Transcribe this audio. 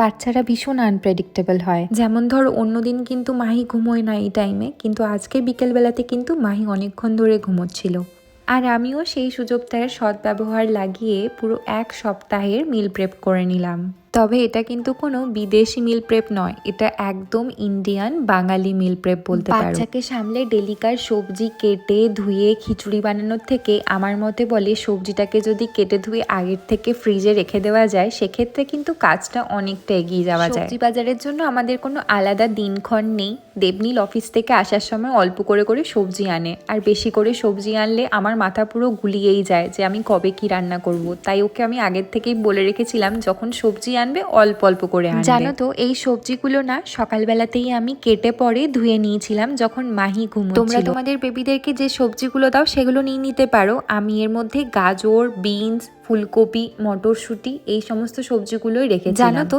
বাচ্চারা ভীষণ আনপ্রেডিক্টেবল হয়। যেমন ধরো অন্যদিন কিন্তু মাহি ঘুমোয় না এই টাইমে, কিন্তু আজকে বিকেলবেলাতে কিন্তু মাহি অনেকক্ষণ ধরে ঘুমোচ্ছিল। আর আমিও সেই সুযোগটার সদ্ব্যবহার লাগিয়ে পুরো এক সপ্তাহের মিল প্রেপ করে নিলাম। তবে এটা কিন্তু কোনো বিদেশি মিল প্রেপ নয়, এটা একদম ইন্ডিয়ান বাঙালি মিল প্রেপ বলতে পারো। বাচ্চাকে সামলে ডেলিকার সবজি কেটে ধুয়ে খিচুড়ি বানানোর থেকে আমার মতে বলে সবজিটাকে যদি কেটে ধুয়ে আগের থেকে ফ্রিজে রেখে দেওয়া যায়, সেক্ষেত্রে কিন্তু কাজটা অনেকটা এগিয়ে যাওয়া যায়। সবজি বাজারের জন্য আমাদের কোনো আলাদা দিনক্ষণ নেই। দেবনীল অফিস থেকে আসার সময় অল্প করে করে সবজি আনে, আর বেশি করে সবজি আনলে আমার মাথা পুরো গুলিয়েই যায় যে আমি কবে কি রান্না করব। তাই ওকে আমি আগের থেকেই বলে রেখেছিলাম যখন সবজি আনবে অল্প অল্প করে আনবে। জানো তো এই সবজিগুলো না সকালবেলাতেই আমি কেটে পরে ধুয়ে নিয়েছিলাম যখন মাহি ঘুমোচ্ছিল। তোমরা তোমাদের বেবিদেরকে যে সবজিগুলো দাও সেগুলো নিয়ে নিতে পারো। আমি এর মধ্যে গাজর, বিনস, ফুলকপি, মটরশুঁটি এই সমস্ত সবজিগুলোই রেখেছিলাম। জানো তো